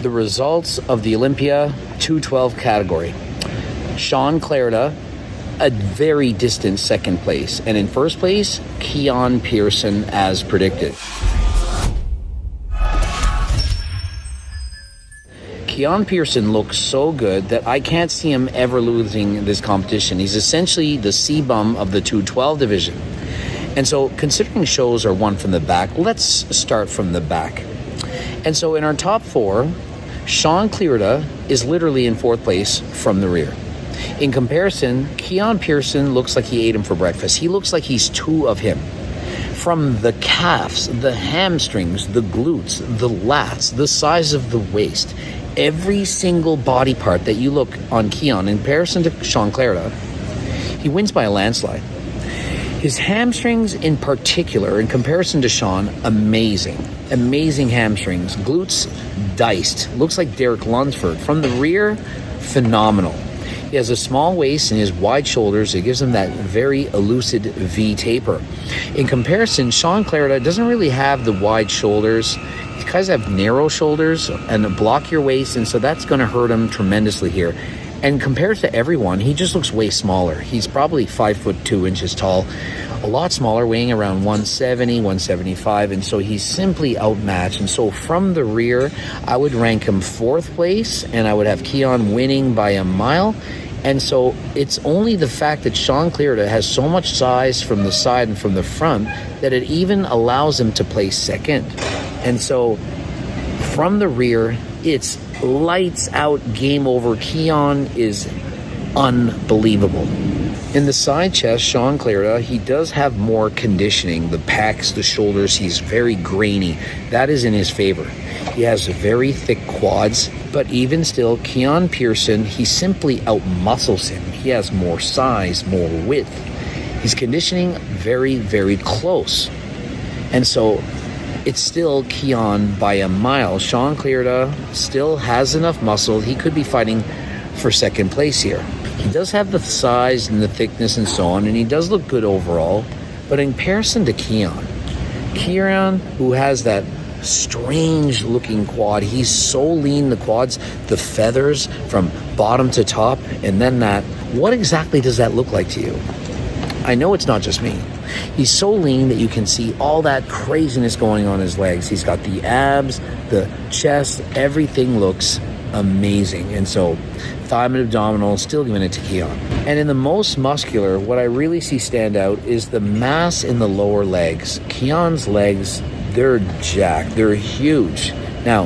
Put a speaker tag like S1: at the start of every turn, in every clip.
S1: The results of the Olympia 212 category. Sean Clarida, a very distant second place. And in first place, Keone Pearson, as predicted. Keone Pearson looks so good that I can't see him ever losing this competition. He's essentially the C-bum of the 212 division. And so, considering shows are won from the back, let's start from the back. And so in our top four, Sean Clarida is literally in fourth place from the rear. In comparison, Keone Pearson looks like he ate him for breakfast. He looks like he's two of him. From the calves, the hamstrings, the glutes, the lats, the size of the waist, every single body part that you look on Keone in comparison to Sean Clarida, he wins by a landslide. His hamstrings in particular, in comparison to Sean, amazing. Amazing hamstrings. Glutes, diced. Looks like Derek Lunsford. From the rear, phenomenal. He has a small waist and his wide shoulders. It gives him that very elusive V taper. In comparison, Sean Clarida doesn't really have the wide shoulders. These guys have narrow shoulders and block your waist, and so that's going to hurt him tremendously here. And compared to everyone, he just looks way smaller. He's probably 5'2" tall, a lot smaller, weighing around 170, 175, and so he's simply outmatched. And so from the rear, I would rank him fourth place, and I would have Keone winning by a mile. And so it's only the fact that Sean Clarida has so much size from the side and from the front that it even allows him to place second. And so from the rear, it's lights out, game over. Keone is unbelievable. In the side chest, Sean Clarida, he does have more conditioning. The pecs, the shoulders, he's very grainy. That is in his favor. He has very thick quads, but even still, Keone Pearson, he simply outmuscles him. He has more size, more width. His conditioning very, very close. And so it's still Keone by a mile. Sean Clarida still has enough muscle. He could be fighting for second place here. He does have the size and the thickness and so on, and he does look good overall. But in comparison to Keone, who has that strange looking quad, he's so lean, the quads, the feathers from bottom to top, and then that, what exactly does that look like to you? I know it's not just me. He's so lean that you can see all that craziness going on his legs. He's got the abs, the chest, everything looks amazing. And so thigh and abdominal, still giving it to Keone. And in the most muscular, what I really see stand out is the mass in the lower legs. Keone's legs, they're jacked, they're huge. Now,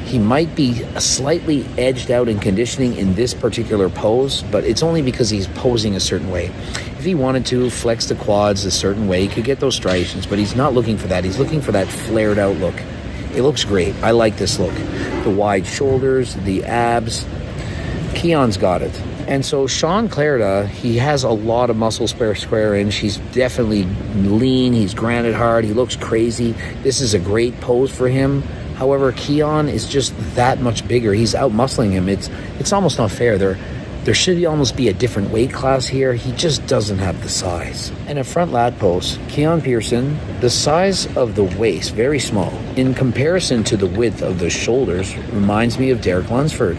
S1: he might be slightly edged out in conditioning in this particular pose, but it's only because he's posing a certain way. If he wanted to flex the quads a certain way, he could get those striations, but he's not looking for that. He's looking for that flared out look. It looks great. I like this look. The wide shoulders, the abs. Keone's got it. And so Sean Clarida, he has a lot of muscle square inch. He's definitely lean. He's grinded hard. He looks crazy. This is a great pose for him. However, Keone is just that much bigger. He's out-muscling him. It's almost not fair. There should almost be a different weight class here. He just doesn't have the size. And a front lat pose, Keone Pearson, the size of the waist, very small. In comparison to the width of the shoulders, reminds me of Derek Lunsford.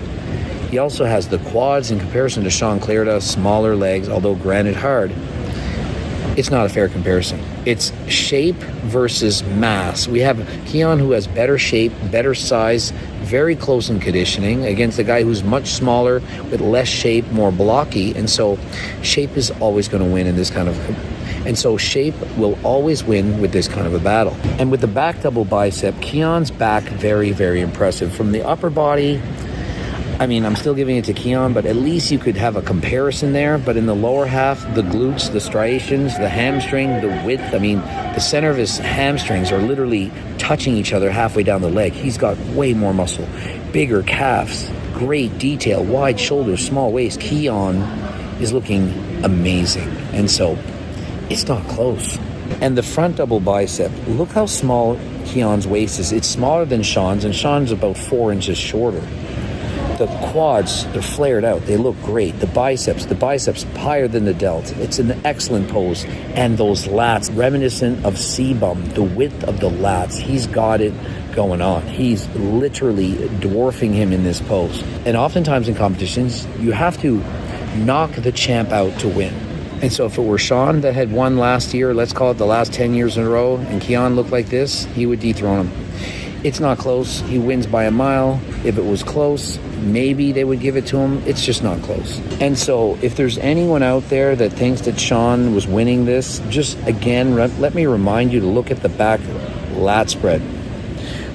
S1: He also has the quads in comparison to Sean Clarida, smaller legs, although granted hard. It's not a fair comparison. It's shape versus mass. We have Keone, who has better shape, better size, very close in conditioning, against a guy who's much smaller with less shape, more blocky. And so shape is always going to win in this kind of... And so shape will always win with this kind of a battle. And with the back double bicep, Keone's back very, very impressive. From the upper body, I mean, I'm still giving it to Keone, but at least you could have a comparison there. But in the lower half, the glutes, the striations, the hamstring, the width, I mean, the center of his hamstrings are literally touching each other halfway down the leg. He's got way more muscle, bigger calves, great detail, wide shoulders, small waist. Keone is looking amazing. And so it's not close. And the front double bicep, look how small Keone's waist is. It's smaller than Sean's, and Sean's about 4 inches shorter. The quads, they're flared out. They look great. The biceps higher than the delt. It's an excellent pose. And those lats, reminiscent of C-bum, the width of the lats, he's got it going on. He's literally dwarfing him in this pose. And oftentimes in competitions, you have to knock the champ out to win. And so if it were Sean that had won last year, let's call it the last 10 years in a row, and Keone looked like this, he would dethrone him. It's not close. He wins by a mile. If it was close, maybe they would give it to him. It's just not close. And so if there's anyone out there that thinks that Sean was winning this, just again, let me remind you to look at the back lat spread.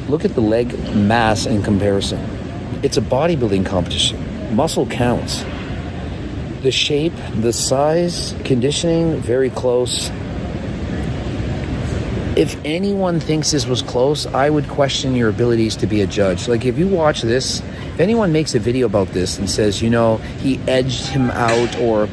S1: Look at the leg mass in comparison. It's a bodybuilding competition. Muscle counts. The shape, the size, conditioning, very close. If anyone thinks this was close, I would question your abilities to be a judge. Like, if you watch this, if anyone makes a video about this and says, you know, he edged him out, or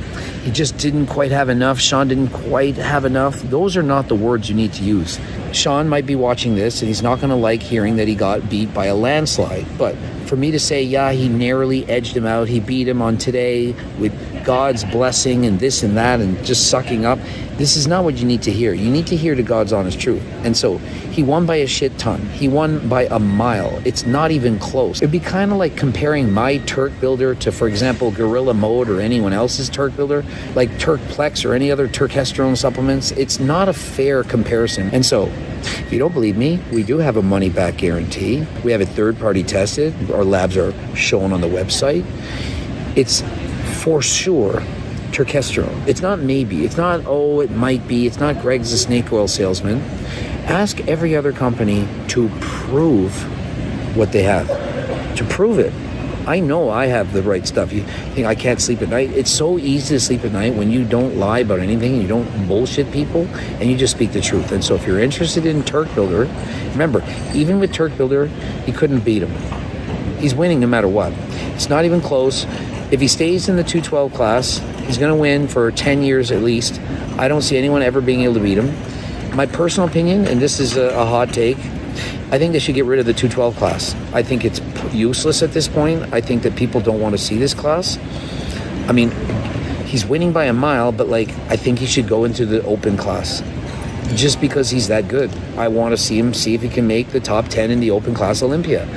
S1: he just didn't quite have enough, Sean didn't quite have enough, those are not the words you need to use. Sean might be watching this and he's not going to like hearing that he got beat by a landslide. But for me to say, yeah, he narrowly edged him out, he beat him on today with God's blessing and this and that and just sucking up, this is not what you need to hear. You need to hear the God's honest truth. And so he won by a shit ton. He won by a mile. It's not even close. It'd be kind of like comparing my Turk Builder to, for example, Gorilla Mode or anyone else's Turk Builder, like Turk Plex or any other Turkesterone supplements. It's not a fair comparison. And so if you don't believe me, we do have a money-back guarantee. We have it third-party tested. Our labs are shown on the website. It's for sure Turkesterone. It's not maybe. It's not, oh, it might be. It's not Greg's a snake oil salesman. Ask every other company to prove what they have. To prove it. I know I have the right stuff. You think I can't sleep at night? It's so easy to sleep at night when you don't lie about anything and you don't bullshit people and you just speak the truth. And so if you're interested in Turk Builder, remember, even with Turk Builder, he couldn't beat him. He's winning no matter what. It's not even close. If he stays in the 212 class, he's going to win for 10 years at least. I don't see anyone ever being able to beat him. My personal opinion, and this is a hot take, I think they should get rid of the 212 class. I think it's useless at this point. I think that people don't want to see this class. I mean, he's winning by a mile, but like, I think he should go into the open class just because he's that good. I want to see him, see if he can make the top 10 in the open class Olympia.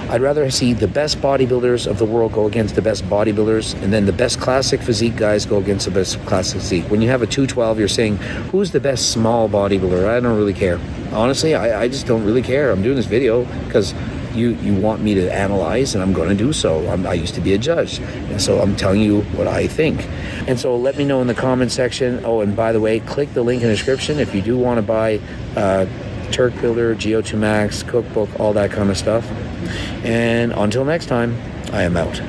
S1: I'd rather see the best bodybuilders of the world go against the best bodybuilders, and then the best classic physique guys go against the best classic physique. When you have a 212, you're saying, who's the best small bodybuilder? I don't really care. Honestly, I just don't really care. I'm doing this video because you want me to analyze, and I'm going to do so. I used to be a judge, and so I'm telling you what I think. And so let me know in the comment section. Oh, and by the way, click the link in the description if you do want to buy Turk Builder, GO2 Max, cookbook, all that kind of stuff. And until next time, I am out.